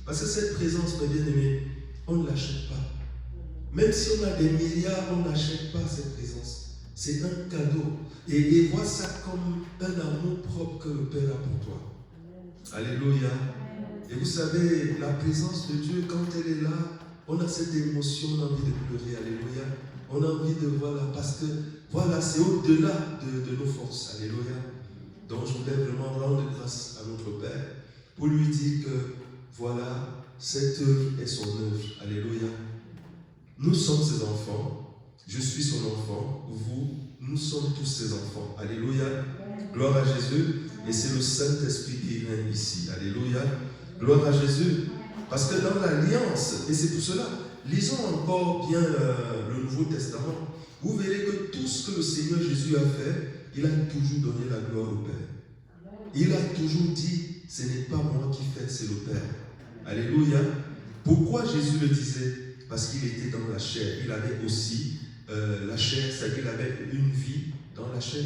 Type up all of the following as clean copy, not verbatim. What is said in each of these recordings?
Parce que cette présence, mes bien-aimés, on ne l'achète pas. Même si on a des milliards, on n'achète pas cette présence. C'est un cadeau. Et vois ça comme un amour propre que le Père a pour toi. Alléluia. Et vous savez, la présence de Dieu, quand elle est là, on a cette émotion, on a envie de pleurer. Alléluia. On a envie de voir là, parce que voilà, c'est au-delà de nos forces. Alléluia. Donc je voulais vraiment rendre grâce à notre Père pour lui dire que voilà, cette œuvre est son œuvre. Alléluia. Nous sommes ses enfants. Je suis son enfant. Vous, nous sommes tous ses enfants. Alléluia. Gloire à Jésus. Et c'est le Saint-Esprit qui règne ici. Alléluia. Gloire à Jésus. Parce que dans l'Alliance, et c'est pour cela, lisons encore bien le Nouveau Testament. Vous verrez que tout ce que le Seigneur Jésus a fait, il a toujours donné la gloire au Père. Il a toujours dit, ce n'est pas moi qui fais, c'est le Père. Alléluia. Pourquoi Jésus le disait? Parce qu'il était dans la chair. Il avait aussi la chair, c'est-à-dire qu'il avait une vie dans la chair.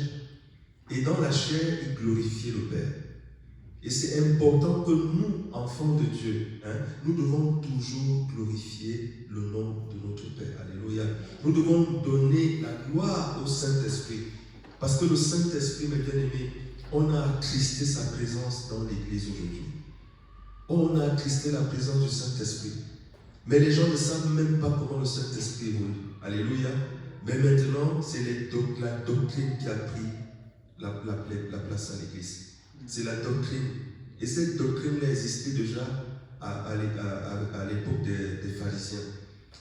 Et dans la chair, il glorifiait le Père. Et c'est important que nous, enfants de Dieu, nous devons toujours glorifier le nom de notre Père. Alléluia. Nous devons donner la gloire au Saint-Esprit. Parce que le Saint-Esprit, mes bien-aimés, on a attristé sa présence dans l'Église aujourd'hui. On a attristé la présence du Saint-Esprit. Mais les gens ne savent même pas comment le Saint-Esprit roule. Alléluia. Mais maintenant, c'est la doctrine qui a pris la place à l'Église. C'est la doctrine. Et cette doctrine existait déjà à l'époque des pharisiens.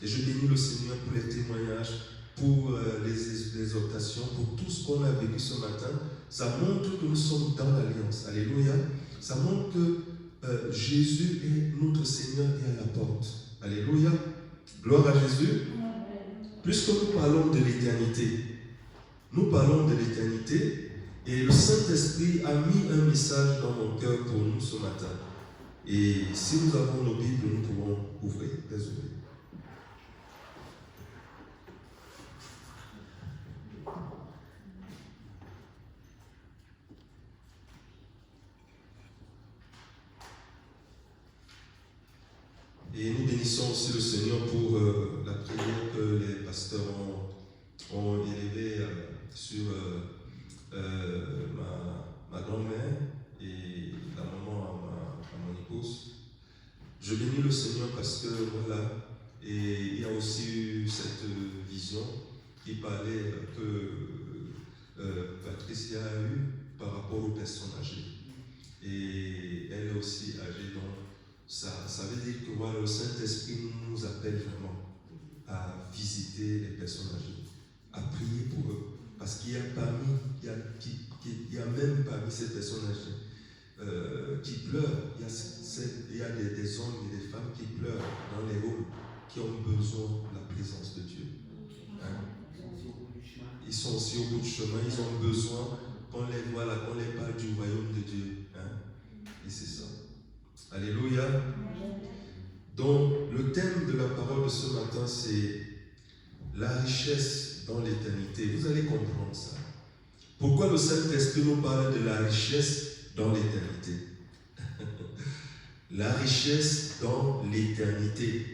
Et je bénis le Seigneur pour les témoignages, pour les exhortations, pour tout ce qu'on a vécu ce matin. Ça montre que nous sommes dans l'Alliance. Alléluia. Ça montre que Jésus est notre Seigneur et à la porte. Alléluia. Gloire à Jésus. Puisque nous parlons de l'éternité, et le Saint-Esprit a mis un message dans mon cœur pour nous ce matin. Et si nous avons nos Bibles, nous pouvons ouvrir. Désolé. Et nous bénissons aussi le Seigneur pour la prière que les pasteurs ont élevée sur ma grand-mère et la maman à mon épouse. Je bénis le Seigneur parce que voilà, et il y a aussi eu cette vision qui parlait que Patricia a eu par rapport aux personnes âgées. Et elle est aussi âgée, donc ça veut dire que voilà, le Saint-Esprit nous appelle vraiment à visiter les personnes âgées, à prier pour eux. Parce qu'il y a même parmi ces personnes âgées qui pleurent. Il y a des hommes et des femmes qui pleurent dans les halls, qui ont besoin de la présence de Dieu. Ils sont aussi au bout du chemin, ils ont besoin qu'on les voit là, qu'on les parle du royaume de Dieu. Et c'est ça. Alléluia. Donc, le thème de la parole de ce matin, c'est la richesse dans l'éternité. Vous allez comprendre ça. Pourquoi le Saint-Esprit nous parle de la richesse dans l'éternité? La richesse dans l'éternité.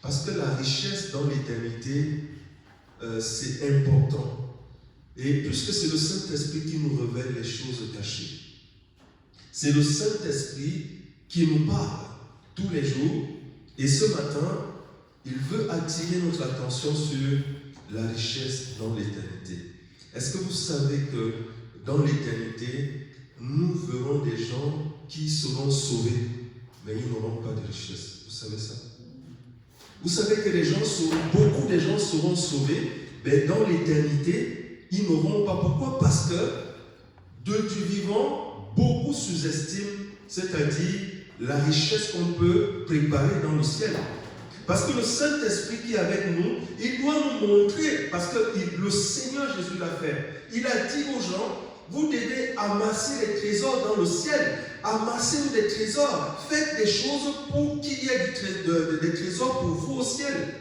Parce que la richesse dans l'éternité, c'est important. Et puisque c'est le Saint-Esprit qui nous révèle les choses cachées. C'est le Saint-Esprit qui nous parle tous les jours. Et ce matin, il veut attirer notre attention sur la richesse dans l'éternité. Est-ce que vous savez que dans l'éternité, nous verrons des gens qui seront sauvés, mais ils n'auront pas de richesse? Vous savez ça? Vous savez que beaucoup de gens seront sauvés, mais dans l'éternité, ils n'auront pas. Pourquoi? Parce que du vivant, beaucoup sous-estiment, c'est-à-dire la richesse qu'on peut préparer dans le ciel. Parce que le Saint-Esprit qui est avec nous, il doit nous montrer, parce que le Seigneur Jésus l'a fait. Il a dit aux gens, vous devez amasser les trésors dans le ciel. Amassez-vous des trésors. Faites des choses pour qu'il y ait des trésors pour vous au ciel.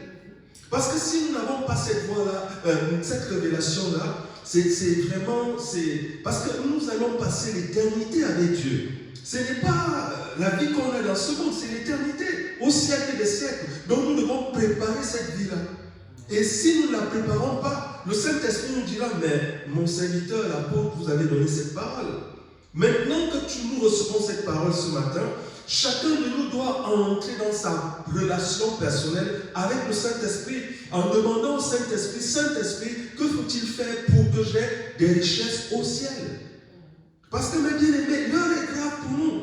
Parce que si nous n'avons pas cette voie-là, cette révélation-là, c'est parce que nous allons passer l'éternité avec Dieu. Ce n'est pas la vie qu'on a dans ce monde, c'est l'éternité, au siècle des siècles. Donc nous devons préparer cette vie-là. Et si nous ne la préparons pas, le Saint-Esprit nous dira, mais mon serviteur, l'apôtre, vous avez donné cette parole. Maintenant que nous recevons cette parole ce matin, chacun de nous doit entrer dans sa relation personnelle avec le Saint-Esprit en demandant au Saint-Esprit, Saint-Esprit, que faut-il faire pour que j'ai des richesses au ciel? Parce que mes bien-aimés, l'heure est grave pour nous.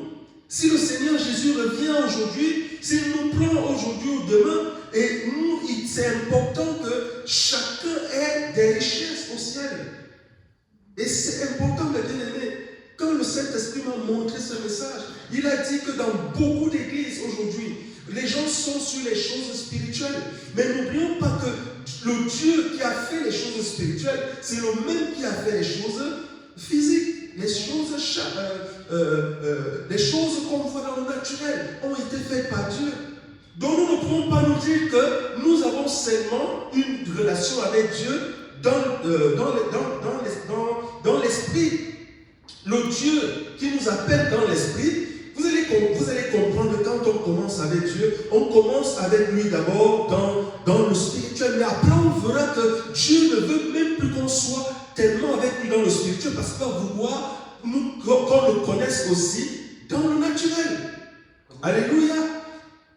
Si le Seigneur Jésus revient aujourd'hui, s'il nous prend aujourd'hui ou demain, et nous, c'est important que chacun ait des richesses au ciel. Et c'est important, mes bien-aimés. Quand le Saint-Esprit m'a montré ce message, il a dit que dans beaucoup d'églises aujourd'hui, les gens sont sur les choses spirituelles. Mais n'oublions pas que le Dieu qui a fait les choses spirituelles, c'est le même qui a fait les choses physiques. Les choses qu'on voit dans le naturel ont été faites par Dieu. Donc nous ne pouvons pas nous dire que nous avons seulement une relation avec Dieu dans l'esprit. Le Dieu qui nous appelle dans l'esprit, vous allez comprendre que quand on commence avec Dieu, on commence avec lui d'abord dans le spirituel. Mais après, on verra que Dieu ne veut même plus qu'on soit tellement avec lui dans le spirituel parce qu'il va vouloir qu'on le connaisse aussi dans le naturel. Alléluia.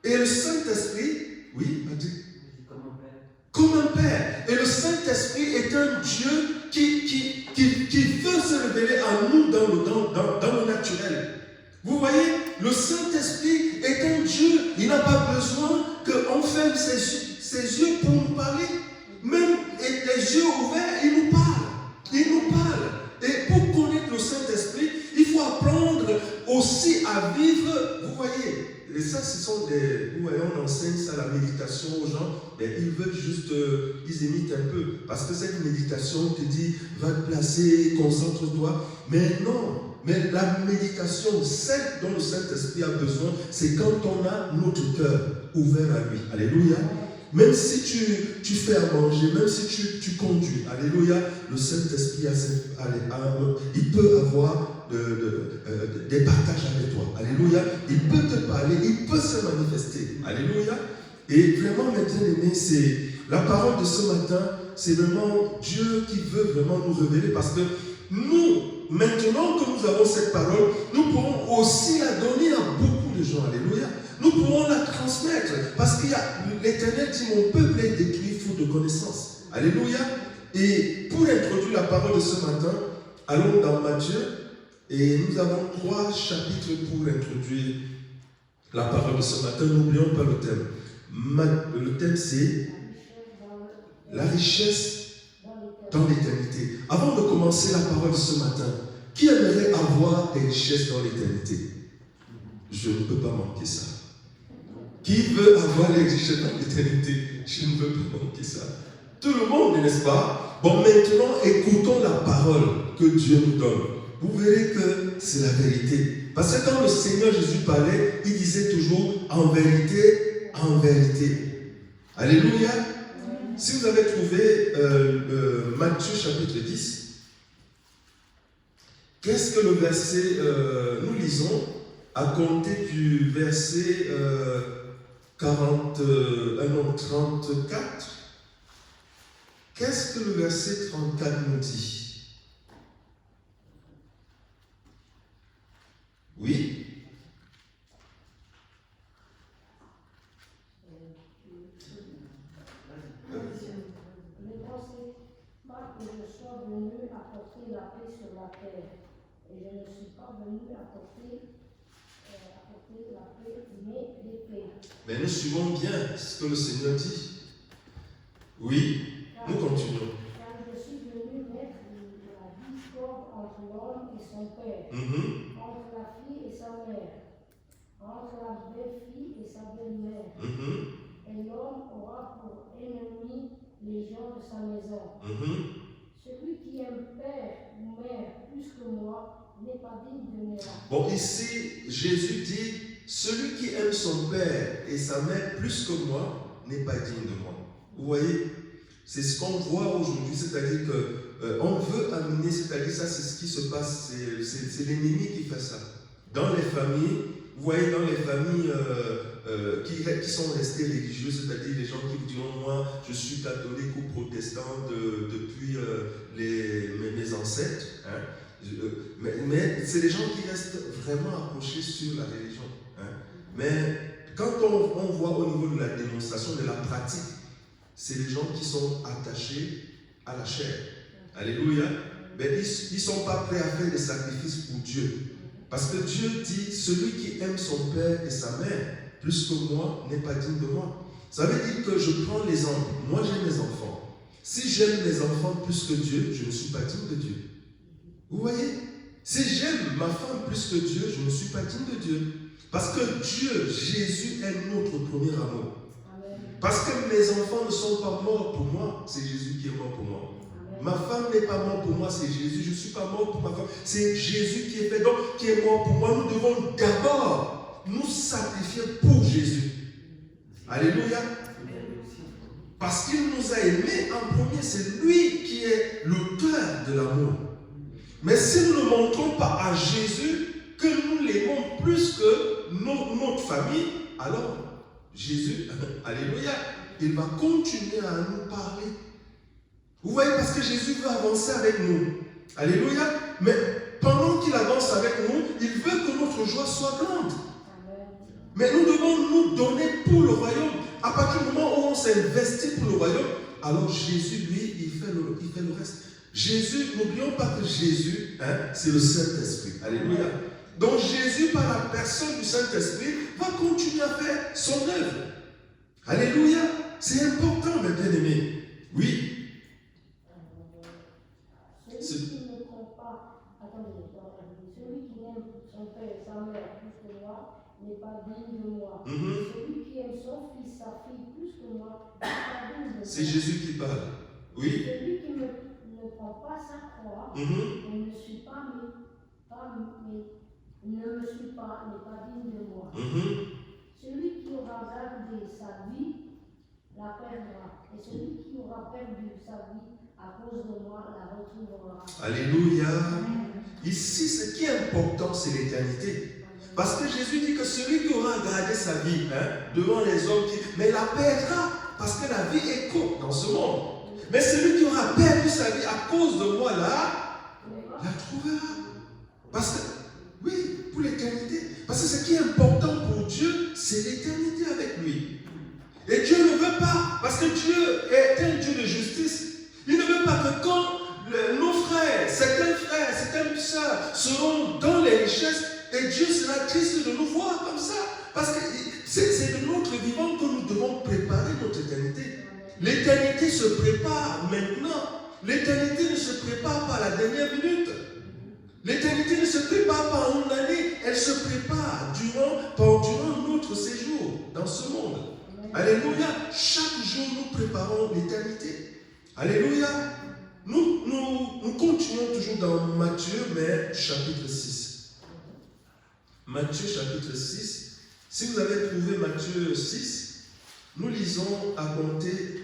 Et le Saint-Esprit, oui, a dit, comme un Père. Et le Saint-Esprit est un Dieu qui veut se révéler à nous dans le naturel. Vous voyez, le Saint-Esprit est un Dieu. Il n'a pas besoin qu'on ferme ses yeux pour nous parler. Même les yeux ouverts, il nous parle. Il nous parle. Et pour connaître le Saint-Esprit, il faut apprendre aussi à vivre, vous voyez. Et ça, ce sont des... Vous voyez, on enseigne ça, la méditation aux gens, mais ils veulent juste... ils imitent un peu. Parce que cette méditation te dit, va te placer, concentre-toi. Mais non. Mais la méditation, celle dont le Saint-Esprit a besoin, c'est quand on a notre cœur ouvert à lui. Alléluia. Même si tu fais à manger, même si tu conduis, alléluia, le Saint-Esprit il peut avoir des partages avec toi. Alléluia. Il peut te parler, il peut se manifester. Alléluia. Et vraiment, mes bien-aimés, c'est la parole de ce matin, c'est vraiment Dieu qui veut vraiment nous révéler parce que nous, maintenant que nous avons cette parole, nous pourrons aussi la donner à beaucoup de gens. Alléluia. Nous pourrons la transmettre parce qu'il y a l'Éternel dit mon peuple est détruit faute de connaissance. Alléluia. Et pour introduire la parole de ce matin, allons dans Matthieu et nous avons 3 chapitres pour introduire la parole de ce matin. N'oublions pas le thème. Le thème c'est la richesse dans l'éternité. Avant de commencer la parole de ce matin, qui aimerait avoir des richesses dans l'éternité? Je ne peux pas manquer ça. Qui veut avoir les richesses dans l'éternité? Je ne veux pas manquer ça. Tout le monde, n'est-ce pas? Bon, maintenant, écoutons la parole que Dieu nous donne. Vous verrez que c'est la vérité. Parce que quand le Seigneur Jésus parlait, il disait toujours en vérité, en vérité. Alléluia. Si vous avez trouvé Matthieu chapitre 10, qu'est-ce que le verset, nous lisons à compter du verset 34. Qu'est-ce que le verset 34 nous dit? Oui? Que je sois venu apporter la paix sur la terre. Et je ne suis pas venu apporter la paix, mais l'épée. Mais nous suivons bien ce que le Seigneur dit. Oui, nous continuons. Car je suis venu mettre la discorde entre l'homme et son père, entre la fille et sa mère, entre la belle-fille et sa belle-mère. Et l'homme aura pour ennemi les gens de sa maison. Celui qui aime père ou mère plus que moi n'est pas digne de mes races. Bon, ici, Jésus dit, celui qui aime son père et sa mère plus que moi n'est pas digne de moi. Vous voyez, c'est ce qu'on voit aujourd'hui, c'est-à-dire qu'on veut amener, c'est-à-dire ça, c'est ce qui se passe, c'est l'ennemi qui fait ça. Dans les familles, vous voyez dans les familles qui sont restées religieuses, c'est-à-dire les gens qui vous diront, moi je suis catholique ou protestant depuis mes ancêtres, hein. Mais c'est des gens qui restent vraiment accrochés sur la religion. Hein. Mais quand on voit au niveau de la démonstration, de la pratique, c'est les gens qui sont attachés à la chair. Alléluia. Mais ils ne sont pas prêts à faire des sacrifices pour Dieu. Parce que Dieu dit, celui qui aime son père et sa mère plus que moi n'est pas digne de moi. Ça veut dire que je prends l'exemple. Moi j'ai mes enfants. Si j'aime mes enfants plus que Dieu, je ne suis pas digne de Dieu. Vous voyez? Si j'aime ma femme plus que Dieu, je ne suis pas digne de Dieu. Parce que Dieu, Jésus est notre premier amour. Amen. Parce que mes enfants ne sont pas morts pour moi, c'est Jésus qui est mort pour moi. Amen. Ma femme n'est pas morte pour moi, c'est Jésus. Je ne suis pas mort pour ma femme, c'est Jésus qui est fait, donc qui est mort pour moi. Nous devons d'abord nous sacrifier pour Jésus. Alléluia. Parce qu'il nous a aimés en premier, c'est lui qui est l'auteur de l'amour. Mais si nous ne montrons pas à Jésus que nous l'aimons plus que notre famille, alors Jésus, alléluia, il va continuer à nous parler. Vous voyez, parce que Jésus veut avancer avec nous. Alléluia. Mais pendant qu'il avance avec nous, il veut que notre joie soit grande. Mais nous devons nous donner pour le royaume. À partir du moment où on s'investit pour le royaume, alors Jésus, lui, il fait le reste. Jésus, n'oublions pas que Jésus, c'est le Saint-Esprit. Alléluia. Donc Jésus, par la personne du Saint-Esprit, va continuer à faire son œuvre. Alléluia. C'est important, mes bien-aimés. Oui. Celui qui ne prend pas, attendez, celui qui aime son père et sa mère plus que moi n'est pas digne de moi. Celui qui aime son fils, sa fille plus que moi n'est pas digne de moi. C'est Jésus qui parle. Oui. Celui qui ne prend pas sa croix et ne me suit pas, n'est pas digne de moi. Celui qui aura gardé sa vie la perdra. Et celui qui aura perdu sa vie à cause de moi la retrouvera. Alléluia. Ici, ce qui est important, c'est l'éternité. Parce que Jésus dit que celui qui aura gardé sa vie devant les hommes, mais la perdra. Parce que la vie est courte dans ce monde. Mais celui qui aura perdu sa vie à cause de moi la trouvera. Parce que, oui, pour l'éternité. Parce que ce qui est important pour Dieu, c'est l'éternité avec lui. Et Dieu ne veut pas, parce que Dieu est un Dieu de justice. Il ne veut pas que quand nos frères, certaines sœurs seront dans les richesses, et Dieu sera triste de nous voir comme ça. Parce que c'est de notre vivant que nous devons préparer notre éternité. L'éternité se prépare maintenant. L'éternité ne se prépare pas à la dernière minute. L'éternité ne se prépare pas en une année. Elle se prépare durant notre séjour dans ce monde. Alléluia. Chaque jour, nous préparons l'éternité. Alléluia. Nous continuons toujours dans Matthieu, mais chapitre 6. Matthieu chapitre 6. Si vous avez trouvé Matthieu 6, nous lisons à compter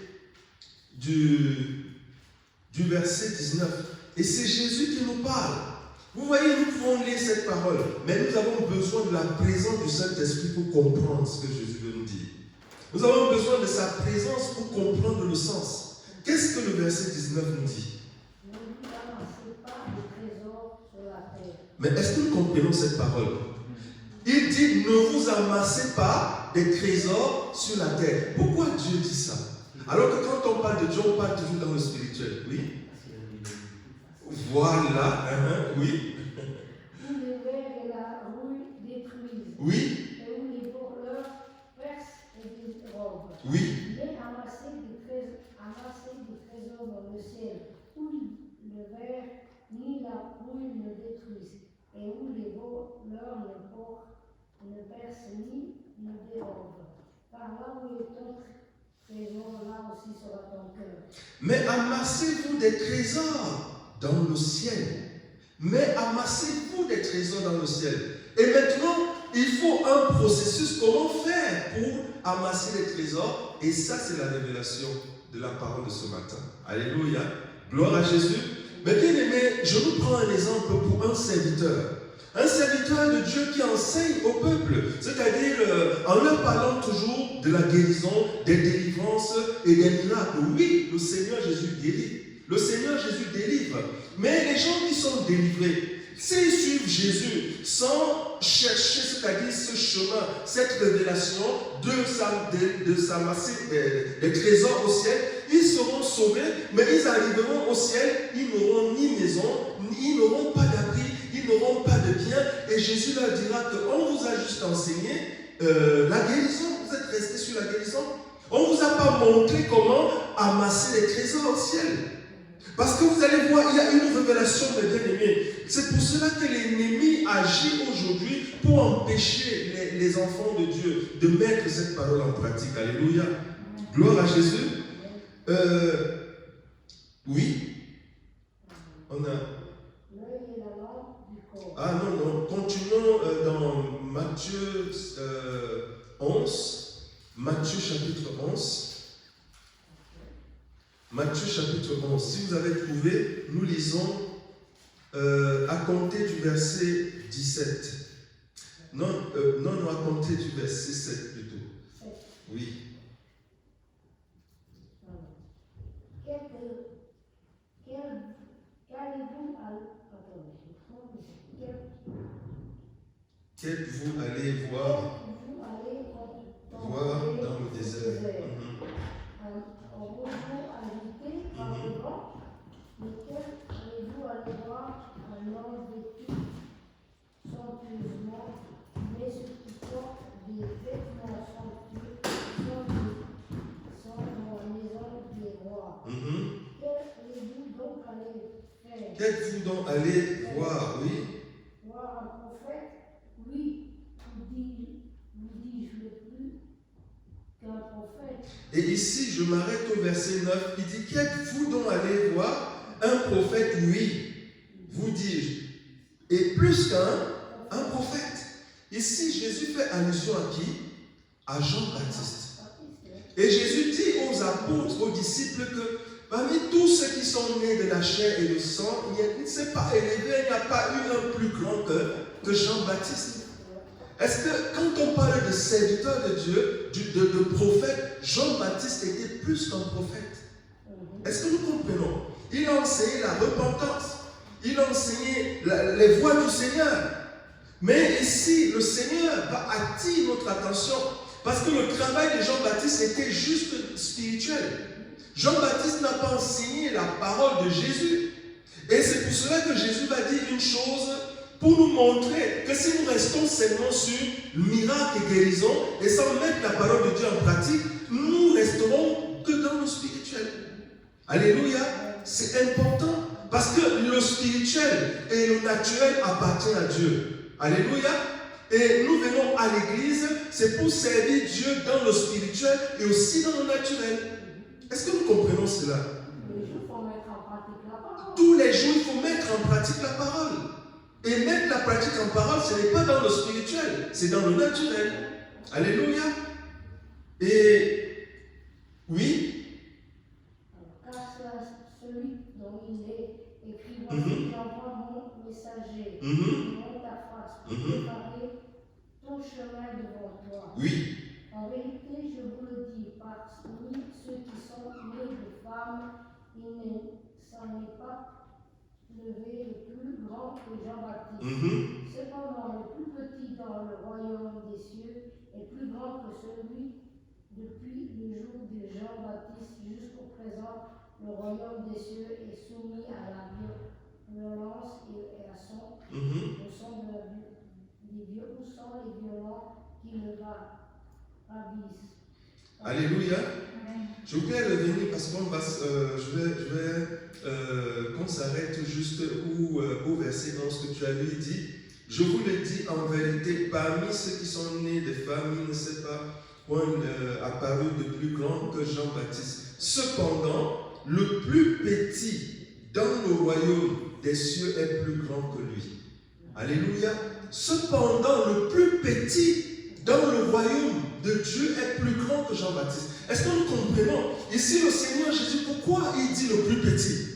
du verset 19. Et c'est Jésus qui nous parle. Vous voyez, nous pouvons lire cette parole, mais nous avons besoin de la présence du Saint-Esprit pour comprendre ce que Jésus veut nous dire. Nous avons besoin de sa présence pour comprendre le sens. Qu'est-ce que le verset 19 nous dit? Ne vous amassez pas de trésors sur la terre. Mais est-ce que nous comprenons cette parole? Il dit, ne vous amassez pas des trésors sur la terre. Pourquoi Dieu dit ça? Alors que quand on parle de Dieu, on parle toujours dans le spirituel. Oui. Voilà. Oui. Où les vers et la rouille détruisent. Oui. Et où les voleurs percent et dérobent. Oui. Mais amassez des trésors dans le ciel, où le ver ni la rouille ne détruisent, et où les voleurs ne percent ni ne dérobent. Car là où est ton trésor, là aussi sera ton cœur. Mais amassez-vous des trésors dans le ciel. Mais amassez-vous des trésors dans le ciel. Et maintenant, il faut un processus. Comment faire pour amasser les trésors? Et ça, c'est la révélation de la parole de ce matin. Alléluia. Gloire à Jésus. Mais bien aimé, je vous prends un exemple pour un serviteur. Un serviteur de Dieu qui enseigne au peuple, c'est-à-dire en leur parlant toujours de la guérison, des délivrances et des miracles. Oui, le Seigneur Jésus délivre. Le Seigneur Jésus délivre. Mais les gens qui sont délivrés, s'ils suivent Jésus sans chercher, c'est-à-dire ce chemin, cette révélation de s'amasser des trésors au ciel, ils seront sauvés, mais ils arriveront au ciel, ils n'auront ni maison, ils n'auront pas d'abri, ils n'auront pas de bien, et Jésus leur dira qu'on vous a juste enseigné la guérison, vous êtes restés sur la guérison. On ne vous a pas montré comment amasser les trésors au ciel. Parce que vous allez voir, il y a une révélation de bien-aimés. C'est pour cela que l'ennemi agit aujourd'hui pour empêcher les enfants de Dieu de mettre cette parole en pratique. Alléluia. Gloire à Jésus. Oui. On a... Ah non. Continuons dans Matthieu 11. Matthieu chapitre 11. Matthieu chapitre 11. Si vous avez trouvé, nous lisons à compter du verset 17. Non, à compter du verset 7 plutôt. Oui. Qu'êtes-vous allé voir dans le désert? Lequel allez-vous aller voir un homme vêtu somptueusement, mais ceux qui portent des vêtements somptueux sont dans la maison des rois. Qu'allez-vous donc aller faire? Qu'êtes-vous donc allé voir? Oui. Voir un prophète? Oui, vous dis-je le plus qu'un prophète. Et ici, je m'arrête au verset 9. Il dit, qu'êtes-vous donc allé voir? Un prophète, oui, vous dis-je. Et plus qu'un prophète. Ici, Jésus fait allusion à qui? À Jean-Baptiste. Et Jésus dit aux apôtres, aux disciples que parmi tous ceux qui sont nés de la chair et du sang, il ne s'est pas élevé, il n'y a pas eu un plus grand que Jean-Baptiste. Est-ce que quand on parle de serviteur de Dieu, de prophète, Jean-Baptiste était plus qu'un prophète? Est-ce que nous comprenons? Il a enseigné la repentance. Il a enseigné les voies du Seigneur. Mais ici, le Seigneur va attirer notre attention parce que le travail de Jean-Baptiste était juste spirituel. Jean-Baptiste n'a pas enseigné la parole de Jésus. Et c'est pour cela que Jésus va dire une chose pour nous montrer que si nous restons seulement sur miracle et guérison et sans mettre la parole de Dieu en pratique, nous resterons que dans le spirituel. Alléluia. C'est important parce que le spirituel et le naturel appartiennent à Dieu. Alléluia. Et nous venons à l'église, c'est pour servir Dieu dans le spirituel et aussi dans le naturel. Est-ce que nous comprenons cela? Tous les jours, il faut mettre en pratique la parole. Et mettre la pratique en parole, ce n'est pas dans le spirituel, c'est dans le naturel. Alléluia. Et oui. Celui dont il est écrit, voici j'envoie mon messager, monte ta face, pour préparer ton chemin devant toi. Oui. En vérité, je vous le dis, parmi ceux qui sont nés de femmes, il ne s'en est pas levé le plus grand que Jean-Baptiste. Cependant, le plus petit dans le royaume des cieux est plus grand que celui depuis le jour de Jean-Baptiste jusqu'au présent. Le royaume des cieux est soumis à la violence et à son les violents qui le ravissent. Alléluia. Je voudrais revenir parce qu'on va, je vais qu'on s'arrête juste au verset 11 que tu as lu, il dit, je vous le dis en vérité, parmi ceux qui sont nés de femmes, il ne s'est pas apparu de plus grand que Jean-Baptiste. Cependant, le plus petit dans le royaume des cieux est plus grand que lui. Alléluia. Cependant, le plus petit dans le royaume de Dieu est plus grand que Jean-Baptiste. Est-ce que nous comprenons? Ici, le Seigneur Jésus, pourquoi il dit le plus petit?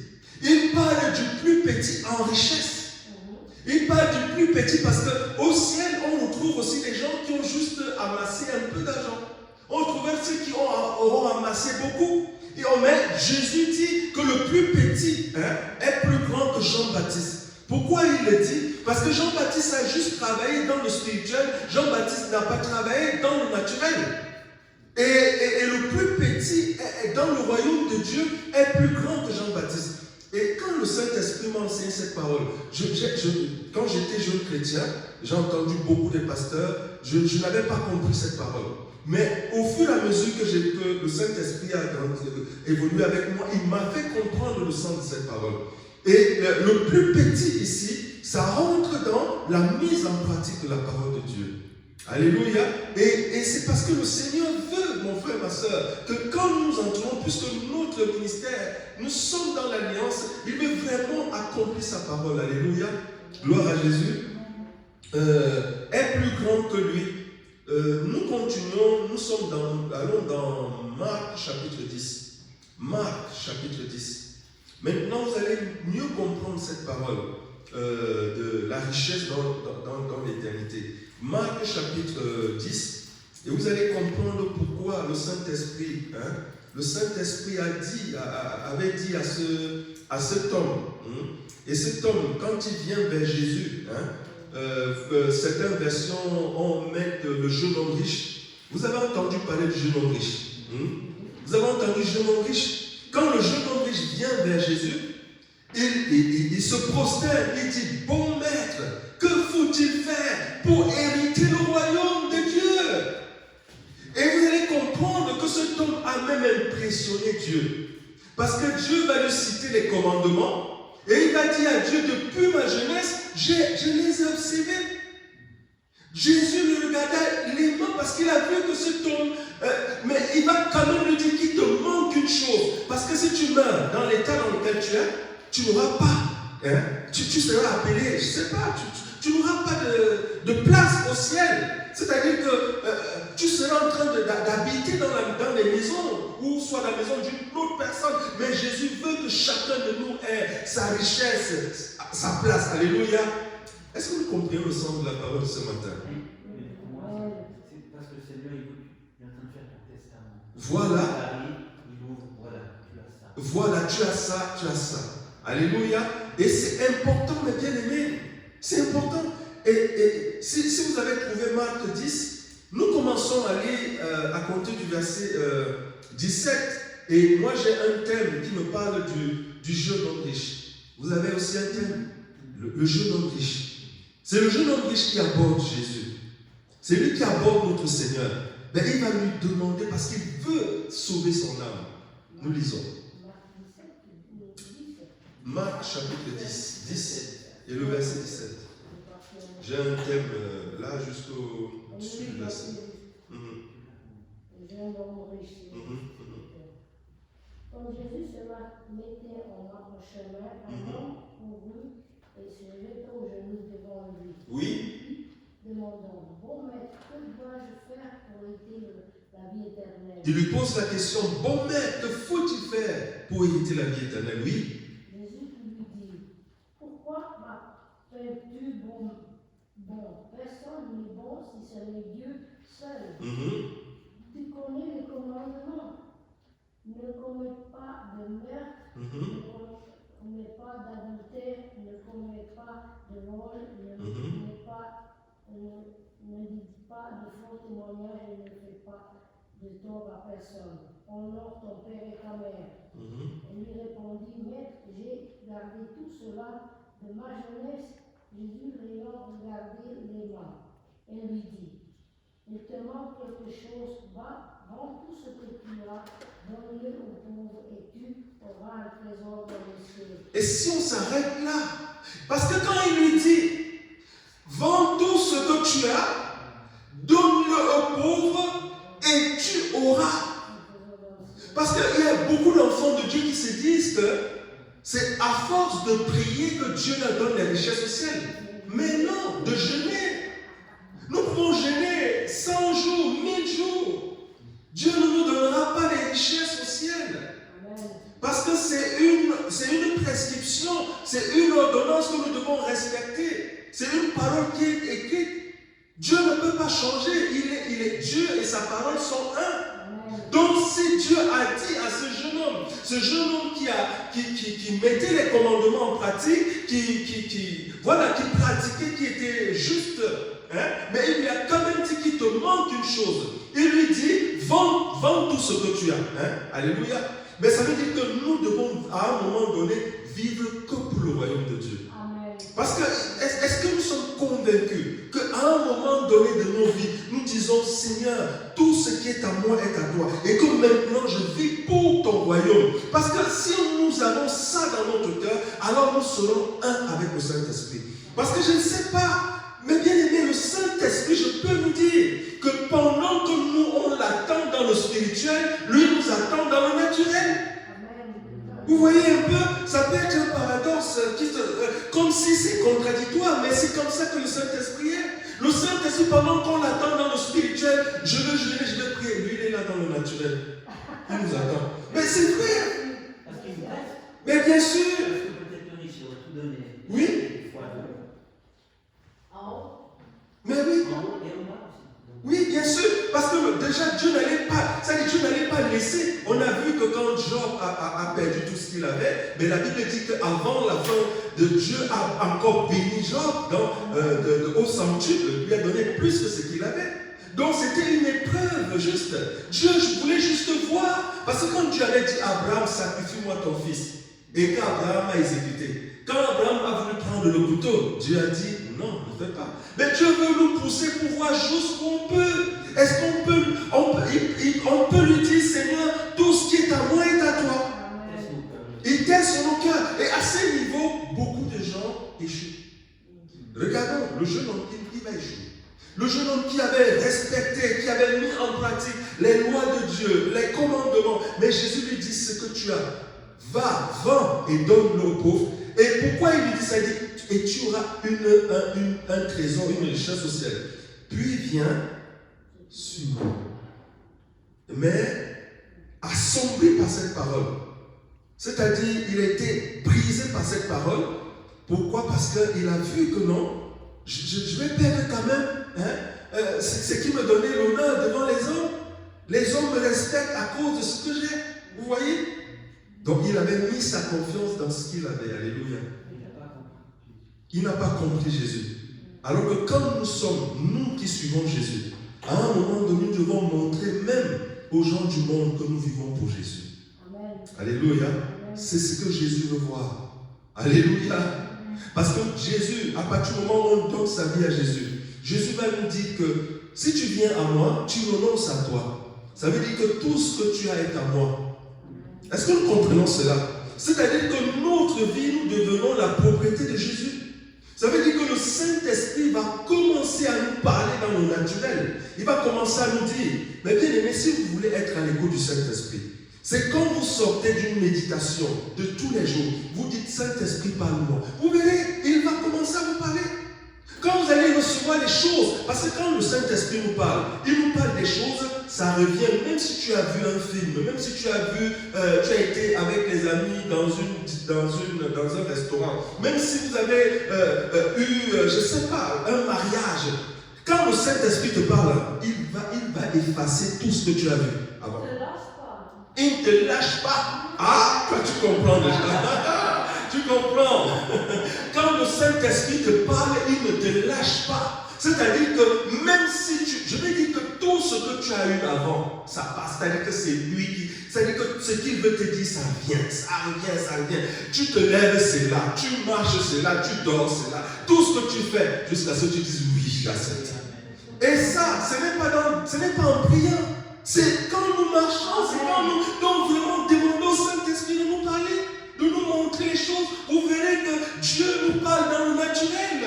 Il parle du plus petit en richesse. Il parle du plus petit parce qu'au ciel, on retrouve aussi des gens qui ont juste amassé un peu d'argent. On trouve ceux qui auront amassé beaucoup. Mais Jésus dit que le plus petit est plus grand que Jean-Baptiste. Pourquoi il le dit? Parce que Jean-Baptiste a juste travaillé dans le spirituel. Jean-Baptiste n'a pas travaillé dans le naturel. Et le plus petit dans le royaume de Dieu est plus grand que Jean-Baptiste. Et quand le Saint-Esprit m'a enseigné cette parole, quand j'étais jeune chrétien, j'ai entendu beaucoup de pasteurs, je n'avais pas compris cette parole. Mais au fur et à mesure que le Saint-Esprit a évolué avec moi, il m'a fait comprendre le sens de cette parole. Et le plus petit ici, ça rentre dans la mise en pratique de la parole de Dieu. Alléluia. Et c'est parce que le Seigneur veut, mon frère, ma soeur, que quand nous entrons, puisque notre ministère, nous sommes dans l'alliance, il veut vraiment accomplir sa parole. Alléluia. Gloire à Jésus. Est plus grand que lui. Nous continuons, allons dans Marc chapitre 10. Marc chapitre 10. Maintenant, vous allez mieux comprendre cette parole de la richesse dans l'éternité. Marc chapitre 10, et vous allez comprendre pourquoi le Saint-Esprit avait dit à cet homme, et cet homme, quand il vient vers Jésus, certaines versions en mettent le jeune homme riche. Vous avez entendu parler du jeune homme riche? Vous avez entendu le jeune homme riche? Quand le jeune homme riche vient vers Jésus, il se prosterne, il dit: bon maître, que faut-il faire pour hériter le royaume de Dieu? Et vous allez comprendre que cet homme a même impressionné Dieu. Parce que Dieu va lui citer les commandements. Et il va dire à Dieu: depuis ma jeunesse, je les ai observés. Jésus le regardait les mains parce qu'il a vu que cet homme, mais il va quand même lui dire qu'il te manque une chose. Parce que si tu meurs dans l'état dans lequel tu es, tu n'auras pas, tu seras appelé, je ne sais pas, tu n'auras pas de place au ciel. C'est-à-dire que tu seras en train d'habiter dans les maisons, ou soit la maison d'une autre personne. Mais Jésus veut que chacun de nous ait sa richesse, sa place. Alléluia. Est-ce que vous comprenez le sens de la parole ce matin? C'est parce que le Seigneur, il est en train de faire ton testament. Voilà. Voilà, tu as ça, tu as ça. Alléluia. Et c'est important, mes bien-aimés. C'est important. Et si vous avez trouvé Marc 10, nous commençons à lire à compter du verset 17. Et moi, j'ai un thème qui me parle du jeune homme riche. Vous avez aussi un thème? Le jeune homme riche. C'est le jeune homme riche qui aborde Jésus. C'est lui qui aborde notre Seigneur. Mais il va lui demander parce qu'il veut sauver son âme. Nous lisons. Marc chapitre 10 et le verset 17. J'ai un thème là jusqu'au-dessus du verset. Quand Jésus se mettait en chemin, un homme courut et se jeta aux genoux devant lui. Oui. Demandant: bon maître, que dois-je faire pour hériter la vie éternelle? Il lui pose la question: bon maître, que faut-il faire pour hériter la vie éternelle? Oui. Jésus lui dit: pourquoi m'appelles-tu bon? Personne n'est bon si ce n'est Dieu seul. Tu connais les commandements. Ne commets pas de meurtre, ne commets pas d'adultère, ne commets pas de vol, ne dis pas de faux témoignages et ne fais pas de tort à personne. Honore ton père et ta mère. Elle lui répondit: maître, j'ai gardé tout cela de ma jeunesse. Jésus l'ayant regardé les mains, elle lui dit: il te manque quelque chose, va, vends tout ce que tu as, donne-le aux pauvres et tu auras un trésor dans les cieux. Et si on s'arrête là, parce que quand il lui dit: vends tout ce que tu as, donne-le aux pauvres et tu auras. Parce qu'il y a beaucoup d'enfants de Dieu qui se disent que c'est à force de prier que Dieu leur donne les richesses au ciel. Mais non, de jeûner. Nous pouvons jeûner 100 jours, 1000 jours. Dieu ne nous donnera pas les richesses au ciel. Parce que c'est une prescription, c'est une ordonnance que nous devons respecter. C'est une parole qui est écrite. Dieu ne peut pas changer. Il est Dieu et sa parole sont un. Donc si Dieu a dit à ce jeune homme qui mettait les commandements en pratique, qui pratiquait, qui était juste, hein, mais il lui a quand même dit qu'il te manque une chose. Il lui dit, vends tout ce que tu as. Hein? Alléluia. Mais ça veut dire que nous devons à un moment donné vivre que pour le royaume de Dieu. Amen. Parce que, est-ce que nous sommes convaincus qu'à un moment donné de nos vies, nous disons, Seigneur, tout ce qui est à moi est à toi, et que maintenant je vis pour ton royaume. Parce que si nous avons ça dans notre cœur, alors nous serons un avec le Saint-Esprit. Parce que je ne sais pas, mais bien aimé, le Saint-Esprit, je peux vous dire que pendant que nous, on l'attend dans le spirituel, lui nous attend dans le naturel. Vous voyez un peu, ça peut être un paradoxe, comme si c'est contradictoire, mais c'est comme ça que le Saint-Esprit est. Le Saint-Esprit, pendant qu'on l'attend dans le spirituel, je veux prier. Lui, il est là dans le naturel. Il nous attend. Mais c'est vrai. Mais bien sûr. Parce que peut-être le riche aurait tout donné. Oui. Mais oui. Oui, bien sûr, parce que déjà Dieu n'allait pas laisser. On a vu que quand Job a perdu tout ce qu'il avait, mais la Bible dit qu'avant la fin de Dieu a encore béni Job de haut centuple, lui a donné plus que ce qu'il avait. Donc c'était une épreuve juste. Dieu voulait juste voir, parce que quand Dieu avait dit à Abraham, sacrifie-moi ton fils, et qu'Abraham a exécuté. Quand Abraham a voulu prendre le couteau, Dieu a dit, non, ne fais pas. Mais Dieu veut nous pousser pour voir jusqu'où on peut. Est-ce qu'on peut, on peut lui dire, Seigneur, tout ce qui est à moi est à toi. Il teste sur nos cœurs. Et à ce niveau, beaucoup de gens échouent. Regardons, le jeune homme, il va échouer. Le jeune homme qui avait respecté, qui avait mis en pratique les lois de Dieu, les commandements. Mais Jésus lui dit, ce que tu as, va, vends et donne-le aux pauvres. Et pourquoi il lui dit ça? Il dit, et tu auras un trésor, une richesse au ciel. Puis viens, suis-moi. Mais assombri par cette parole. C'est-à-dire, il a été brisé par cette parole. Pourquoi? Parce qu'il a vu que non, je vais perdre quand même, hein, ce qui me donnait l'honneur devant les hommes. Les hommes me respectent à cause de ce que j'ai. Vous voyez? Donc il avait mis sa confiance dans ce qu'il avait. Alléluia. Il n'a pas compris Jésus. Alors que quand nous sommes, nous qui suivons Jésus, à un moment donné, nous devons montrer même aux gens du monde que nous vivons pour Jésus. Amen. Alléluia. C'est ce que Jésus veut voir. Alléluia. Parce que Jésus, à partir du moment où on donne sa vie à Jésus, Jésus va nous dire que si tu viens à moi, tu renonces à toi. Ça veut dire que tout ce que tu as est à moi. Est-ce que nous comprenons cela? C'est-à-dire que notre vie, nous devenons la propriété de Jésus. Ça veut dire que le Saint-Esprit va commencer à nous parler dans le naturel. Il va commencer à nous dire, mais bien aimé, si vous voulez être à l'écoute du Saint-Esprit, c'est quand vous sortez d'une méditation de tous les jours, vous dites, Saint-Esprit, parle-moi. Vous verrez, il va commencer à vous parler. Quand vous allez recevoir les choses, parce que quand le Saint-Esprit nous parle, il nous parle des choses, ça revient, même si tu as vu un film, même si tu as été avec les amis dans un restaurant, même si vous avez eu, je ne sais pas, un mariage, quand le Saint-Esprit te parle, il va effacer tout ce que tu as vu avant. Il ne te lâche pas. Ah, toi tu comprends déjà. Tu comprends? Quand le Saint-Esprit te parle, il ne te lâche pas. C'est-à-dire que même si je vais dire que tout ce que tu as eu avant, ça passe. C'est-à-dire que c'est lui qui, c'est-à-dire que ce qu'il veut te dire, ça vient, ça revient, ça revient. Tu te lèves, c'est là. Tu marches, c'est là. Tu dors, c'est là. Tout ce que tu fais, jusqu'à ce que tu dises oui, j'accepte. Et ça, ce n'est pas en priant. C'est quand nous marchons, c'est quand nous vraiment demandons au Saint-Esprit de nous parler, de nous montrer les choses. Vous verrez que Dieu nous parle dans le naturel.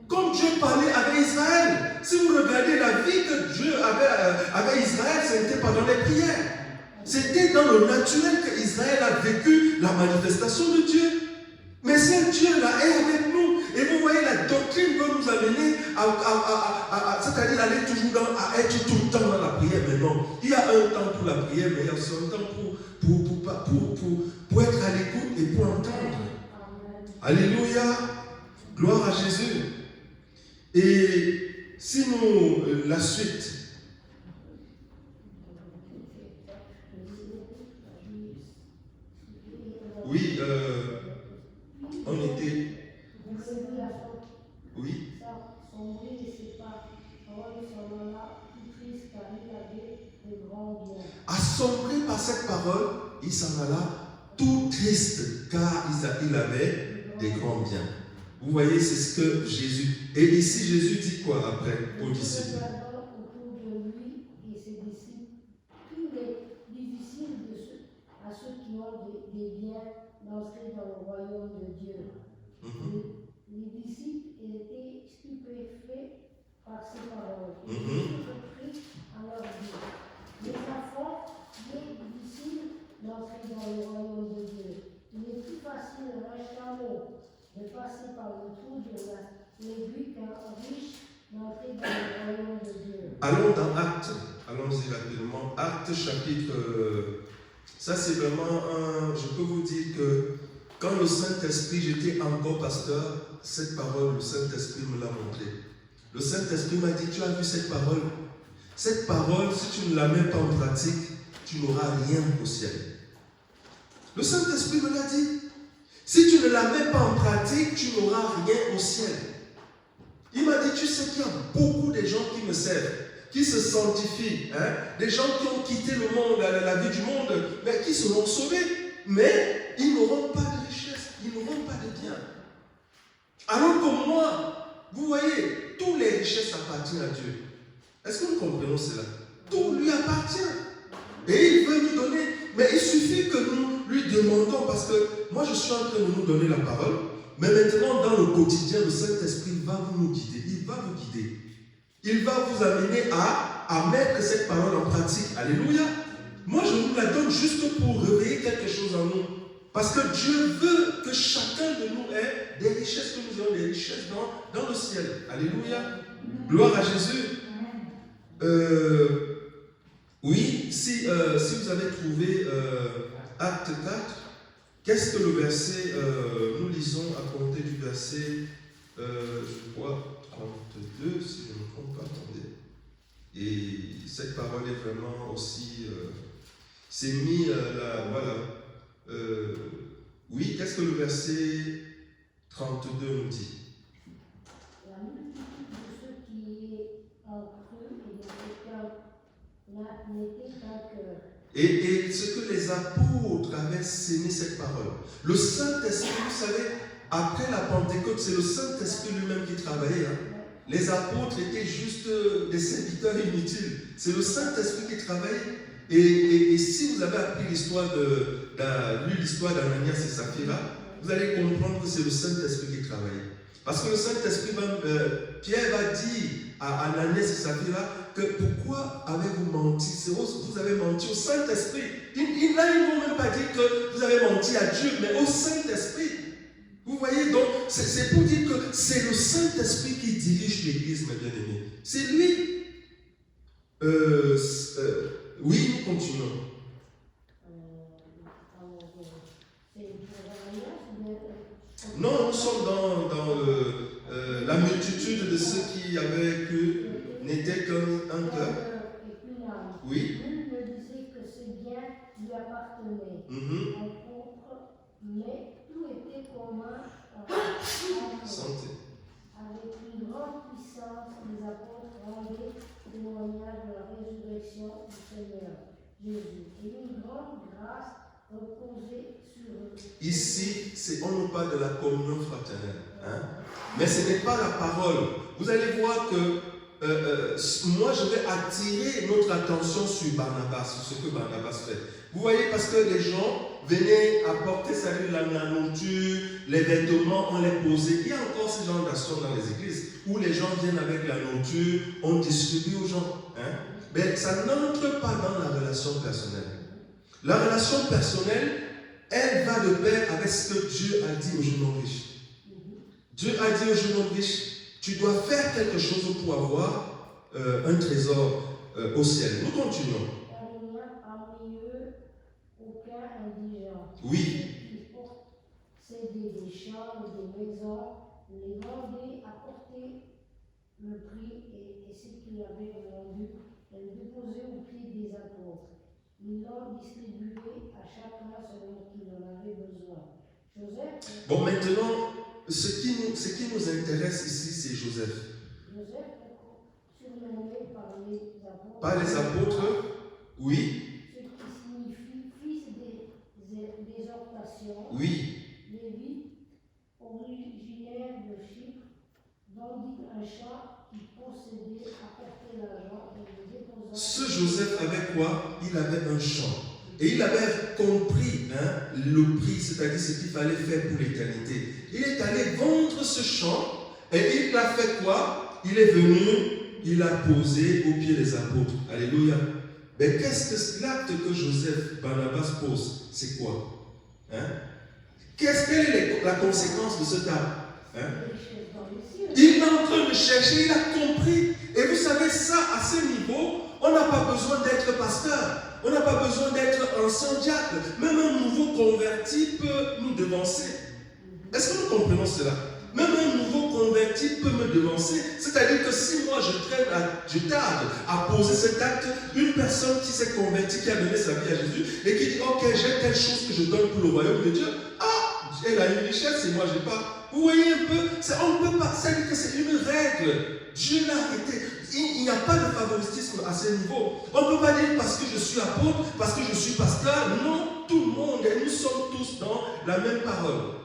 Comme Dieu parlait avec Israël. Si vous regardez la vie que Dieu avait avec Israël, ce n'était pas dans les prières. C'était dans le naturel qu'Israël a vécu la manifestation de Dieu. Mais ce Dieu-là est avec nous. Et vous voyez, la doctrine veut nous amener c'est-à-dire aller toujours à être tout le temps dans la prière. Mais non, il y a un temps pour la prière, mais il y a aussi un temps pour être à l'écoute et pour entendre. Alléluia. Gloire à Jésus. Et si nous, la suite, oui, on était, oui, assommé par cette parole, il s'en alla tout triste, car il avait des grands biens. Vous voyez, c'est ce que Jésus... Et ici, Jésus dit quoi après aux disciples? Autour de lui et ses disciples, qu'il est difficile à ceux qui ont des biens d'entrer dans le royaume de Dieu. Les disciples étaient stupéfaits par ces paroles. Ils reprirent à leur dire: les enfants, il est difficile d'entrer dans le royaume de Dieu. Il est plus facile à un chameau de passer par le trou de l'aiguille qu'un riche d'entrer dans le royaume de Dieu. Allons dans Actes, allons-y rapidement. Actes chapitre, ça c'est vraiment je peux vous dire que quand le Saint-Esprit, j'étais encore pasteur, cette parole, le Saint-Esprit me l'a montré. Le Saint-Esprit m'a dit: tu as vu cette parole? Cette parole, si tu ne la mets pas en pratique, tu n'auras rien au ciel. Le Saint-Esprit me l'a dit. Si tu ne la mets pas en pratique, tu n'auras rien au ciel. Il m'a dit: tu sais qu'il y a beaucoup de gens qui me servent, qui se sanctifient, des gens qui ont quitté le monde, la vie du monde, mais qui seront sauvés, mais ils n'auront pas de richesse, ils n'auront pas de bien. Alors que moi, vous voyez, toutes les richesses appartiennent à Dieu. Est-ce que nous comprenons cela? Tout lui appartient. Et il veut nous donner. Mais il suffit que nous lui demandons, parce que moi je suis en train de nous donner la parole, mais maintenant dans le quotidien, le Saint-Esprit va nous guider. Il va vous guider. Il va vous amener à mettre cette parole en pratique. Alléluia. Moi je vous la donne juste pour réveiller quelque chose en nous. Parce que Dieu veut que chacun de nous ait des richesses, que nous ayons des richesses dans le ciel. Alléluia. Gloire à Jésus. Oui, si vous avez trouvé Acte 4, qu'est-ce que le verset, nous lisons à compter du verset, je crois, 32, si je ne me trompe pas, attendez. Et cette parole est vraiment aussi, c'est mis là, voilà. Oui, qu'est-ce que le verset 32 nous dit? La multitude de ceux qui ont cru et n'était qu'un cœur. Et ce que les apôtres avaient sémé cette parole. Le Saint-Esprit, vous savez, après la Pentecôte, c'est le Saint-Esprit lui-même qui travaillait. Les apôtres étaient juste des serviteurs inutiles. C'est le Saint-Esprit qui travaillait. Et si vous avez appris l'histoire lu l'histoire d'Ananias et Saphira, vous allez comprendre que c'est le Saint-Esprit qui travaillait. Parce que le Saint-Esprit, Pierre va dire à Ananias et Saphira que pourquoi avez-vous menti? Vous avez menti au Saint-Esprit. Ils n'ont même pas dit que vous avez menti à Dieu, mais au Saint-Esprit. Vous voyez, donc, c'est pour dire que c'est le Saint-Esprit qui dirige l'Église, mes bien-aimés. C'est lui. Oui, nous continuons. Non, nous sommes dans la multitude de ceux qui avaient cru n'était qu'un cœur. Oui. Nul ne disait que ces biens lui appartenaient. Mais tout était commun Santé. avec une grande puissance, les apôtres rendaient témoignage de la résurrection du Seigneur Jésus. Et une grande grâce reposait sur eux. Ici, on nous parle de la communion fraternelle. Mais ce n'est pas la parole. Vous allez voir que moi, je vais attirer notre attention sur Barnabas, sur ce que Barnabas fait. Vous voyez, parce que les gens venaient apporter la nourriture, les vêtements, on les posait. Il y a encore ce genre d'actions dans les églises où les gens viennent avec la nourriture, on distribue aux gens. Mais ça n'entre pas dans la relation personnelle. La relation personnelle, elle va de pair avec ce que Dieu a dit aux jeune homme riche. Dieu a dit aux jeune homme riche, tu dois faire quelque chose pour avoir un trésor au ciel. Nous continuons. Il n'y a parmi eux aucun indigent. Oui. Ils possédaient des champs et des maisons les vendait, apportait le prix et ce qu'il avait vendu, et le déposait au pied des apôtres. Ils l'ont distribué à chacun selon qu'il en avait besoin. Joseph. Bon, maintenant, ce qui nous intéresse ici, c'est Joseph. Joseph est surnommé par les apôtres. Par les apôtres, oui. Ce qui signifie fils d'exhortation. Oui. Lévi, originaire de Chypre, vendit un champ qu'il possédait, apportait l'argent et le déposa. Ce Joseph avait quoi? Il avait un champ. Et il avait compris le prix, c'est-à-dire ce qu'il fallait faire pour l'éternité. Il est allé vendre ce champ et il a fait quoi? Il est venu, il a posé aux pieds des apôtres. Alléluia. Mais qu'est-ce que l'acte que Joseph Barnabas pose? C'est quoi? Quelle est la conséquence de cet acte? Il est en train de chercher, il a compris. Et vous savez, ça, à ce niveau, on n'a pas besoin d'être pasteur. On n'a pas besoin d'être ancien diacre. Même un nouveau converti peut nous devancer. Est-ce que nous comprenons cela? Même un nouveau converti peut me devancer. C'est-à-dire que si moi je tarde à poser cet acte, une personne qui s'est convertie, qui a donné sa vie à Jésus et qui dit ok, j'ai telle chose que je donne pour le royaume de Dieu. Ah, elle a une richesse et moi je n'ai pas. Vous voyez un peu, on ne peut pas, c'est-à-dire que c'est une règle. Dieu l'a arrêté. Il n'y a pas de favoritisme à ce niveau. On ne peut pas dire parce que je suis apôtre, parce que je suis pasteur. Non, tout le monde, et nous sommes tous dans la même parole.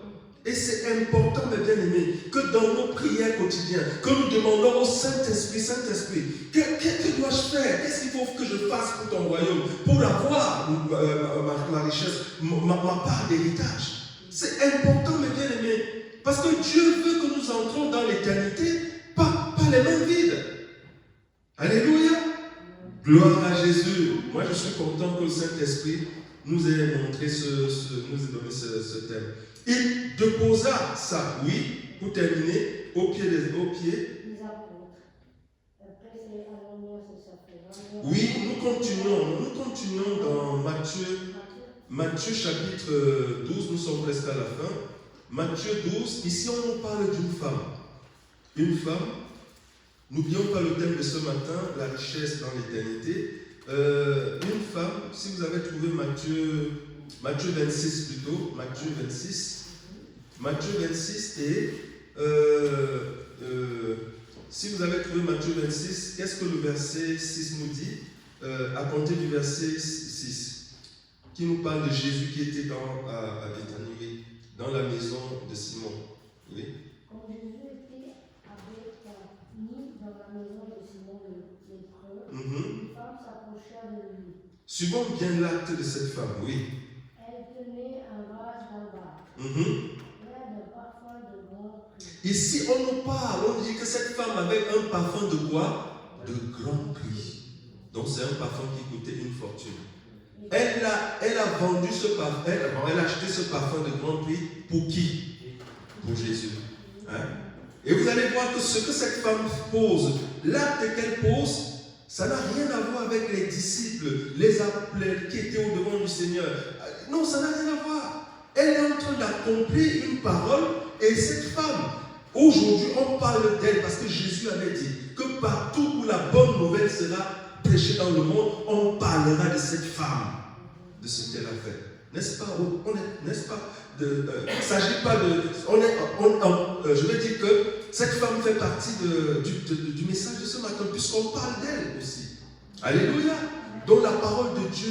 Et c'est important, mes bien-aimés, que dans nos prières quotidiennes, que nous demandons au Saint-Esprit, Saint-Esprit, que dois-je faire? Qu'est-ce qu'il faut que je fasse pour ton royaume? Pour avoir ma richesse, ma part d'héritage. C'est important, mes bien-aimés, parce que Dieu veut que nous entrons dans l'éternité, pas les mains vides. Alléluia. Gloire à Jésus. Moi, je suis content que le Saint-Esprit nous ait montré nous ait donné ce thème. Il déposa ça, oui, pour terminer, au pied des apôtres. Après, c'est Ananias et Saphira. Oui, nous continuons dans Matthieu chapitre 12, nous sommes presque à la fin. Matthieu 12, ici on nous parle d'une femme. Une femme, n'oublions pas le thème de ce matin, la richesse dans l'éternité. Une femme, si vous avez trouvé Matthieu 26 plutôt, Matthieu 26 et si vous avez trouvé Matthieu 26, qu'est-ce que le verset 6 nous dit? À compter du verset 6, qui nous parle de Jésus qui était à Béthanie, dans la maison de Simon. Oui. Quand Jésus était mis dans la maison de Simon le lépreux, une femme s'approcha de lui. Suivons bien l'acte de cette femme, oui. Elle tenait un vase d'albâtre, plein de parfum de grand prix. Ici, on nous parle, on dit que cette femme avait un parfum de quoi? De grand prix. Donc c'est un parfum qui coûtait une fortune. Elle a vendu ce parfum, elle a acheté ce parfum de grand prix pour qui? Pour Jésus. Et vous allez voir que ce que cette femme pose, l'acte qu'elle pose, ça n'a rien à voir avec les disciples, les appelés qui étaient au devant du Seigneur. Non, ça n'a rien à voir. Elle est en train d'accomplir une parole et cette femme, aujourd'hui, on parle d'elle parce que Jésus avait dit que partout où la bonne nouvelle sera prêchée dans le monde, on parlera de cette femme, de ce qu'elle a fait. N'est-ce pas? N'est-ce pas? Il ne s'agit pas de... je veux dire que cette femme fait partie du message de ce matin, puisqu'on parle d'elle aussi. Alléluia. Donc la parole de Dieu,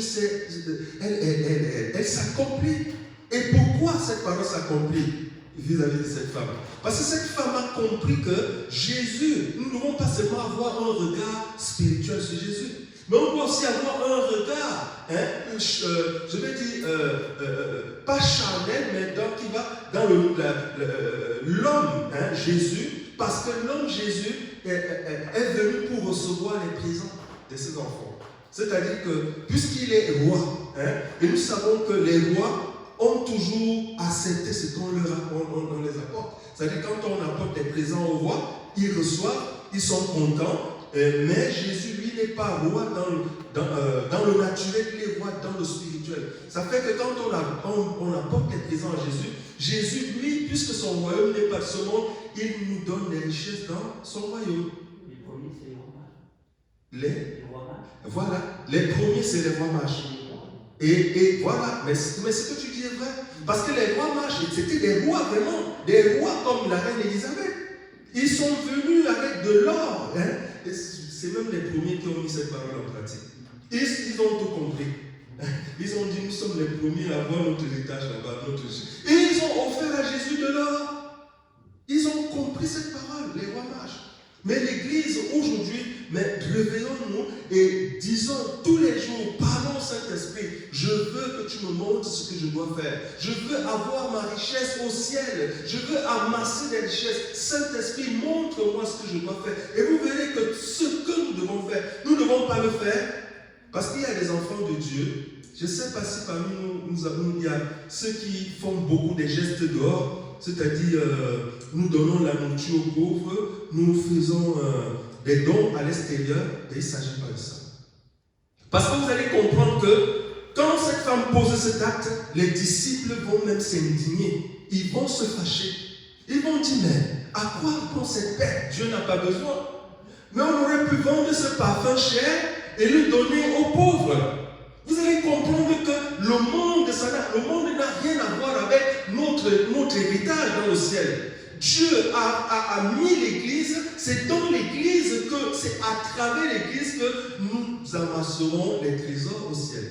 elle s'accomplit. Et pourquoi cette parole s'accomplit vis-à-vis de cette femme? Parce que cette femme a compris que Jésus, nous ne devons pas seulement avoir un regard spirituel sur Jésus, mais on doit aussi avoir un regard, je vais dire, pas charnel, mais qui va dans l'homme, Jésus, parce que l'homme Jésus est venu pour recevoir les présents de ses enfants. C'est-à-dire que, puisqu'il est roi, et nous savons que les rois ont toujours accepté ce qu'on les apporte. C'est-à-dire quand on apporte des présents au roi, ils reçoivent, ils sont contents, mais Jésus, lui, n'est pas roi dans dans le naturel, il les voit dans le spirituel. Ça fait que quand on apporte les présents à Jésus, Jésus, lui, puisque son royaume n'est pas de ce monde, il nous donne des richesses dans son royaume. Les premiers, c'est les rois mages. Les rois mages. Voilà, les premiers, c'est les rois mages. Et voilà, mais ce que tu dis est vrai. Parce que les rois mages, c'était des rois vraiment, des rois comme la reine Élisabeth. Ils sont venus avec de l'or. Hein? Et c'est même les premiers qui ont mis cette parole en pratique. Ils ont tout compris. Ils ont dit, nous sommes les premiers à avoir notre héritage là-bas. Et ils ont offert à Jésus de l'or. Ils ont compris cette parole, les rois mages. Mais l'Église, aujourd'hui, réveillons-nous et disons tous les jours, parlons Saint-Esprit, je veux que tu me montres ce que je dois faire. Je veux avoir ma richesse au ciel. Je veux amasser des richesses. Saint-Esprit, montre-moi ce que je dois faire. Et vous verrez que ce que nous devons faire, nous ne devons pas le faire parce qu'il y a des enfants de Dieu. Je ne sais pas si parmi nous, il y a ceux qui font beaucoup des gestes dehors, c'est-à-dire nous donnons la nourriture aux pauvres, nous faisons des dons à l'extérieur, et il ne s'agit pas de ça. Parce que vous allez comprendre que quand cette femme pose cet acte, les disciples vont même s'indigner, ils vont se fâcher, ils vont dire, mais à quoi bon cette bête? Dieu n'a pas besoin. Mais on aurait pu vendre ce parfum cher et le donner aux pauvres. Vous allez comprendre que le monde n'a rien à voir avec notre héritage dans le ciel. Dieu a mis l'Église, c'est dans l'Église que, c'est à travers l'Église que nous amasserons les trésors au ciel.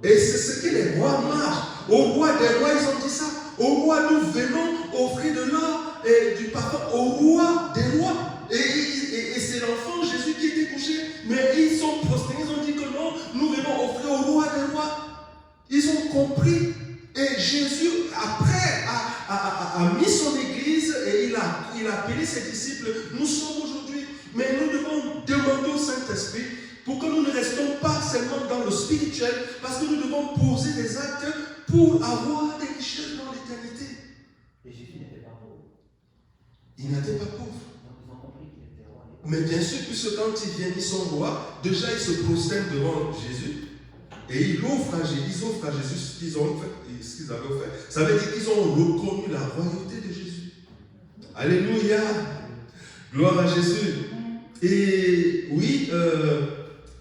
Et c'est ce que les rois mages, au roi des rois, ils ont dit ça. Au roi, nous venons offrir de l'or et du parfum au roi des rois. Et c'est l'enfant Jésus qui était couché. Mais ils sont prosternés, ils ont dit que non, nous venons offrir au roi des rois. Ils ont compris. Et Jésus, après, a mis son église et il a appelé ses disciples. Nous sommes aujourd'hui. Mais nous devons demander au Saint-Esprit pour que nous ne restons pas seulement dans le spirituel, parce que nous devons poser des actes pour avoir des richesses dans l'éternité. Et Jésus n'était pas pauvre. Il n'était pas pauvre. Ils ont compris qu'il était roi. Mais bien sûr, puisque quand ils viennent, ils sont rois, déjà ils se prosternent devant Jésus et ils offrent à Jésus ce qu'ils ont fait, ce qu'ils avaient fait. Ça veut dire qu'ils ont reconnu la royauté de Jésus. Alléluia! Gloire à Jésus. Et oui,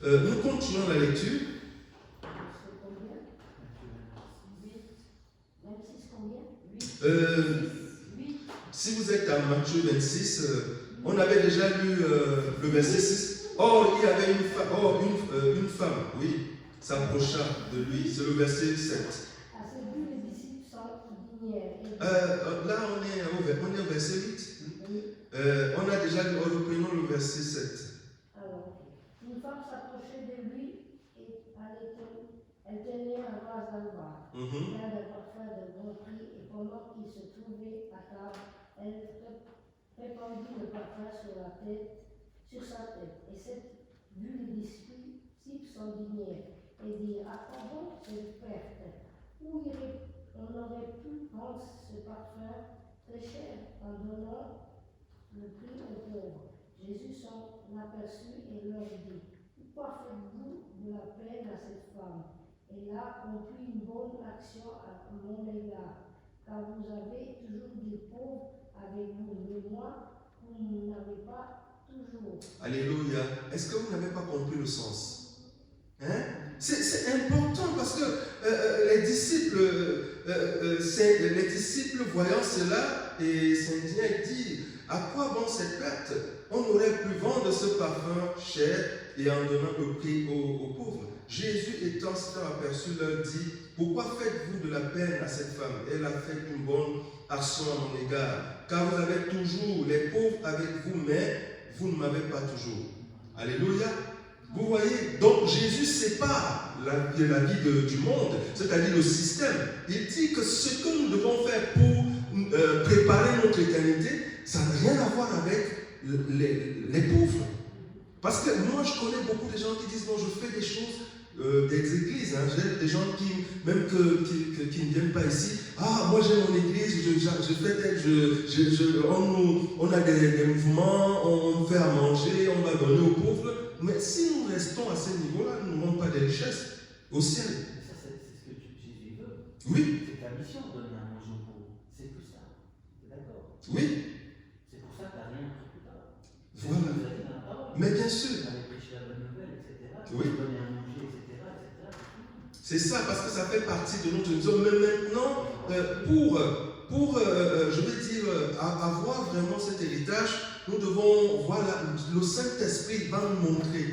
nous continuons la lecture. C'est combien? 26 combien? 8. Si vous êtes à Matthieu 26, on avait déjà lu le verset 6. Or, il y avait une femme, oui, s'approcha de lui. C'est le verset 7. À ce but, les disciples s'indignèrent. Là, on est au verset 8. On a déjà lu, reprenons le verset 7. Alors, une femme s'approchait de lui et elle tenait un vase d'albâtre, plein de parfums de bon prix, et pendant qu'il se trouvait à table, elle répandit le parfum sur sa tête. Et cette vue, les disciples s'indignèrent et dirent, à quoi bon cette perte? Où on aurait pu vendre ce parfum très cher en donnant le prix aux pauvres. Jésus s'en aperçut et leur dit, pourquoi faites-vous de la peine à cette femme? Elle a accompli une bonne action à mon égard, car vous avez toujours des pauvres avec vous, mais moi, vous n'avez pas toujours. Alléluia. Est-ce que vous n'avez pas compris le sens? Hein? C'est important parce que les disciples voyant cela et s'indignaient et disent, à quoi bon cette perte? On aurait pu vendre ce parfum cher et en donnant le prix aux pauvres. Jésus étant s'étant aperçu leur dit, pourquoi faites-vous de la peine à cette femme? Elle a fait une bonne action à mon égard, car vous avez toujours les pauvres avec vous, mais vous ne m'avez pas toujours. Alléluia. Vous voyez, donc Jésus sépare la vie du monde, c'est-à-dire le système. Il dit que ce que nous devons faire pour préparer notre éternité, ça n'a rien à voir avec les pauvres. Parce que moi, je connais beaucoup de gens qui disent, non, je fais des choses, des églises, hein. J'ai des gens qui ne viennent pas ici. Ah, moi j'ai mon église, je fais tel, on a des mouvements, on fait à manger, on va donner aux pauvres. mais si nous restons à ce niveau-là, nous n'aurons pas de richesse au ciel. Mais ça, c'est ce que Jésus veut. Oui, C'est ta mission de donner à manger aux pauvres. C'est tout ça. T'es d'accord? oui, C'est pour ça que t'as rien pris plus tard. voilà. Vous avez dit dans la parole. Mais bien sûr, Vous avez prêché la bonne nouvelle, etc. Oui. Donner à manger, etc. c'est ça, parce que ça fait partie de notre mission. Mais maintenant, je veux dire, avoir vraiment cet héritage, nous devons, voilà, le Saint-Esprit va nous montrer,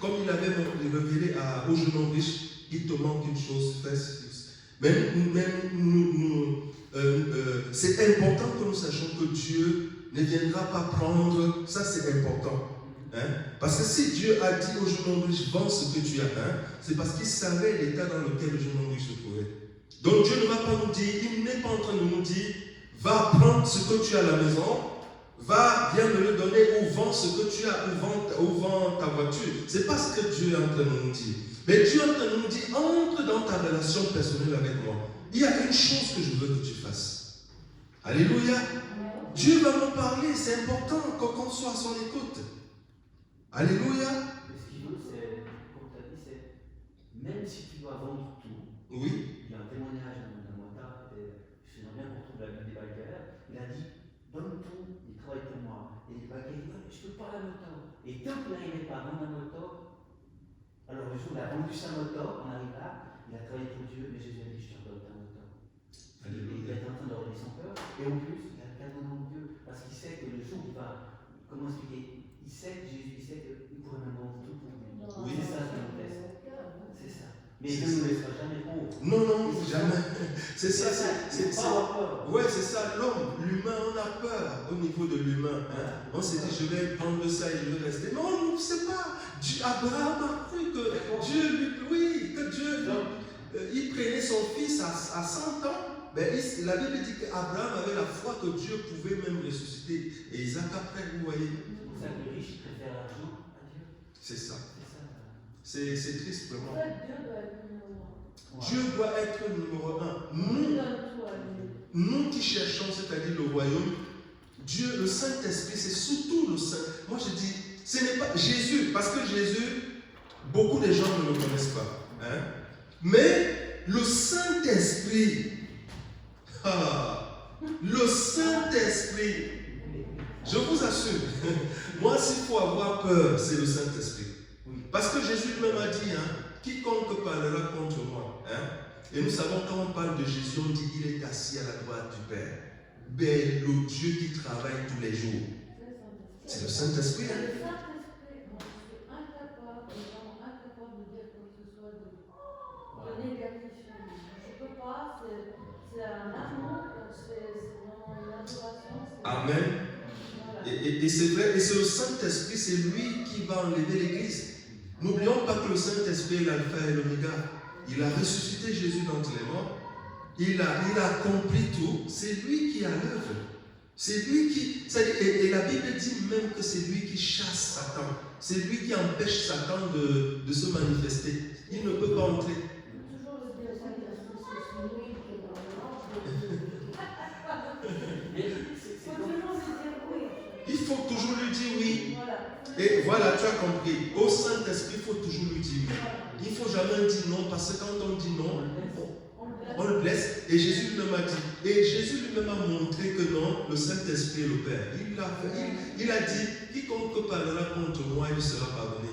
comme il avait révélé au jeune homme riche, il te manque une chose, fais ceci. Mais c'est important que nous sachions que Dieu ne viendra pas prendre, ça c'est important. Hein? Parce que si Dieu a dit au jeune homme riche, vends ce que tu as, c'est parce qu'il savait l'état dans lequel le jeune homme riche se trouvait. Donc Dieu ne va pas nous dire, il n'est pas en train de nous dire, va prendre ce que tu as à la maison, va, viens me le donner, ou vends ce que tu as, ou vends ta voiture. C'est pas ce que Dieu est en train de nous dire. Mais Dieu est en train de nous dire, entre dans ta relation personnelle avec moi. Il y a une chose que je veux que tu fasses. Alléluia. Dieu va nous parler, c'est important qu'on soit à son écoute. Alléluia. Mais ce qu'il veut, c'est, comme tu as dit, c'est, même si tu dois vendre tout, Oui. il y a un témoignage d'un motard, je sais bien qu'on trouve la Bible des Baguettes, il a dit, donne tout, il travaille pour moi. Et les Baguettes, il dit, je ne peux pas la moto. Et tant qu'il n'arrivait pas à vendre la moto, alors le jour où il a vendu sa moto, on arrive là, il a travaillé pour Dieu, mais Jésus a dit, je te redonne ta moto. Il est en train de redonner son cœur, et en plus, il a le cadeau dans Dieu, parce qu'il sait que le jour où il va, comment expliquer, il sait que Jésus, il sait qu'il pourrait même vendre tout pour lui. Oui. C'est ça, je me laisse. C'est ça. Mais il ne nous laissera jamais pauvres. Non, jamais. C'est ça, c'est pas avoir peur. ouais, c'est ça. L'homme, l'humain, on a peur au niveau de l'humain. On s'est dit, je vais prendre ça et je vais rester. Non, on ne sait pas. Abraham a cru que Dieu, il prenait son fils à 100 ans. Ben, la Bible dit qu'Abraham avait la foi que Dieu pouvait même ressusciter. Et Isaac après, vous voyez. C'est pour ça que le riche préfère l'argent à Dieu. C'est ça. C'est ça. C'est triste, vraiment. Dieu doit être Dieu doit être numéro 1. numéro 1. Il donne tout à lui. Nous qui cherchons, c'est-à-dire le royaume, Dieu, le Saint-Esprit, c'est surtout le Saint. Moi je dis, ce n'est pas Jésus, parce que Jésus, beaucoup de gens ne le connaissent pas. Mais le Saint-Esprit, le Saint-Esprit, je vous assure, moi s'il faut avoir peur, c'est le Saint-Esprit. Parce que Jésus lui-même a dit, quiconque parlera contre moi. Et nous savons quand on parle de Jésus, on dit qu'il est assis à la droite du Père. Mais le Dieu qui travaille tous les jours, c'est le Saint-Esprit. Le Saint-Esprit, moi je suis incapable, de dire quoi que ce soit de négatif sur lui. Je ne peux pas, c'est un amour, c'est vraiment une adoration. Amen. Voilà. Et c'est vrai, et c'est le Saint-Esprit, c'est lui qui va enlever l'Église. N'oublions pas que le Saint-Esprit est l'alpha et l'oméga. Il a ressuscité Jésus d'entre les morts. Il a accompli tout. C'est lui qui a l'œuvre. C'est lui qui... Et la Bible dit même que c'est lui qui chasse Satan. C'est lui qui empêche Satan de se manifester. Il ne peut pas entrer. Toujours le dire ça, c'est celui qui est dans le monde. Il faut toujours lui dire oui. Il faut toujours lui dire oui. Voilà. Et voilà, tu as compris. Au Saint-Esprit, il faut toujours lui dire oui. Il ne faut jamais dire non, parce que quand on dit non, on le blesse. Et Jésus lui-même a dit. Et Jésus lui-même a montré que non, le Saint-Esprit est le Père. Il a dit, quiconque parlera contre moi, il sera pardonné.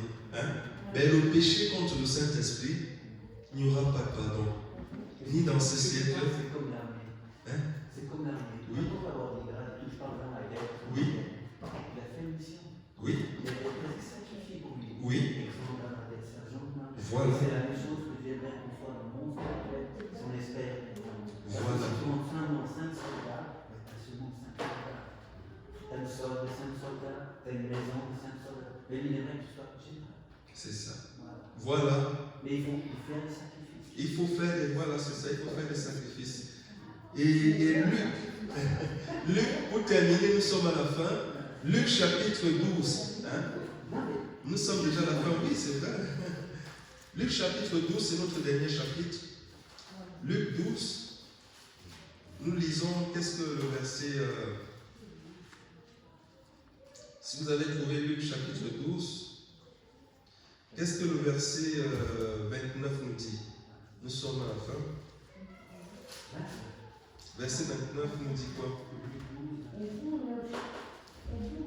Mais le péché contre le Saint-Esprit, il n'y aura pas de pardon. Ni dans ce siècle. C'est comme l'armée. C'est comme l'armée. Oui. On peut avoir des grades, tout, je parle dans la guerre. Oui. Il a fait une mission. Oui. Il a été sacrifié pour lui. Oui. Et il faut dans la tête, sergent. Voilà. C'est la même chose que j'aimerais qu'on soit dans le monde complet, si on espère. Voilà. Si tu as seulement 5 soldats, tu as seulement 5 soldats. Tu as une solde de 5 soldats, tu as une maison de 5 soldats. Mais il aimerait que tu sois général. C'est ça. Voilà. Voilà. Mais il faut faire des sacrifices. Il faut faire des, voilà, c'est ça, il faut faire des sacrifices. Et Luc, pour terminer, nous sommes à la fin. Luc chapitre 12. Nous sommes déjà à la fin, oui, c'est vrai. Luc chapitre 12, c'est notre dernier chapitre. Luc 12, nous lisons, qu'est-ce que le verset... si vous avez trouvé Luc chapitre 12, Qu'est-ce que le verset 29 nous dit? Nous sommes à la fin. Verset 29 nous dit quoi? Et vous ne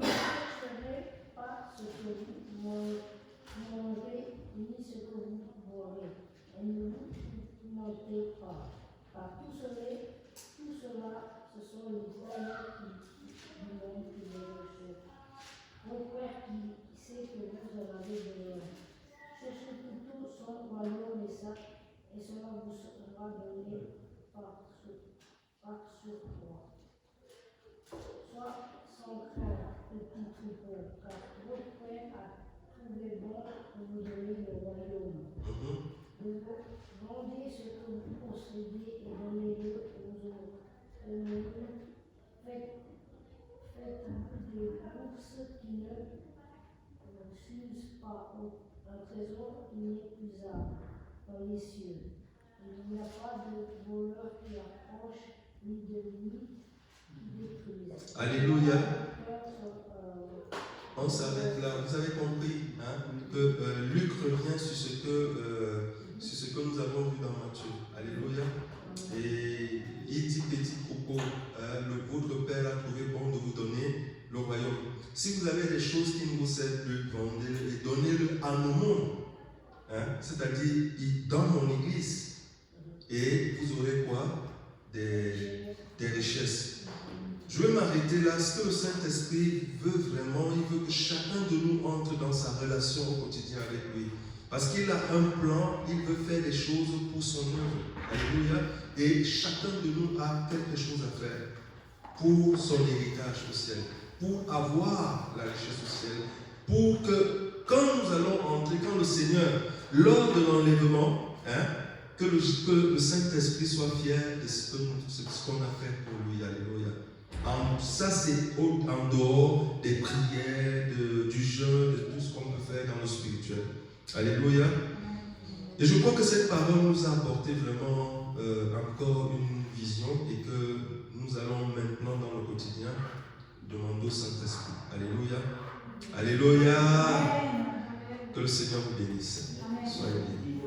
chercherez pas ce que vous mangerez, ni ce que vous boirez, et ne vous mentez pas. Car tout cela, ce sont les voyants du monde qui les recherchent. Mon Père qui sait que vous en avez besoin. Cherchez plutôt son royaume et cela vous sera donné par surcroît. Sois sans crainte, petit troupeau, car votre Père a trouvé bon de vous donner le royaume. Vendez ce que vous possédez et donnez-le aux autres. Faites des bourses qui ne s'usent pas, un trésor inépuisable dans les cieux. Il n'y a pas de voleur qui approche, ni de nuit qui détruise. Alléluia. On s'arrête là. Vous avez compris que Luc revient sur ce que nous avons vu dans Matthieu. Alléluia. Et il dit, petit troupeau, votre Père a trouvé bon de vous donner le royaume. Si vous avez des choses qui ne vous servent plus, vendez-les et donnez-le à nos mondes. C'est-à-dire dans mon église. Et vous aurez quoi? Des richesses. Je vais m'arrêter là. Ce que le Saint-Esprit veut vraiment, il veut que chacun de nous entre dans sa relation au quotidien avec lui. Parce qu'il a un plan, il veut faire des choses pour son œuvre. Alléluia. Et chacun de nous a quelque chose à faire pour son héritage au ciel, pour avoir la richesse au ciel, pour que quand nous allons entrer, quand le Seigneur, lors de l'enlèvement, que le Saint-Esprit soit fier de ce qu'on a fait pour lui. Alléluia. Ça, c'est en dehors des prières, du jeûne, de tout ce qu'on peut faire dans le spirituel. Alléluia. Et je crois que cette parole nous a apporté vraiment encore une vision et que nous allons maintenant dans le quotidien demander au Saint-Esprit. Alléluia. Alléluia. Que le Seigneur vous bénisse. Soyez bénis.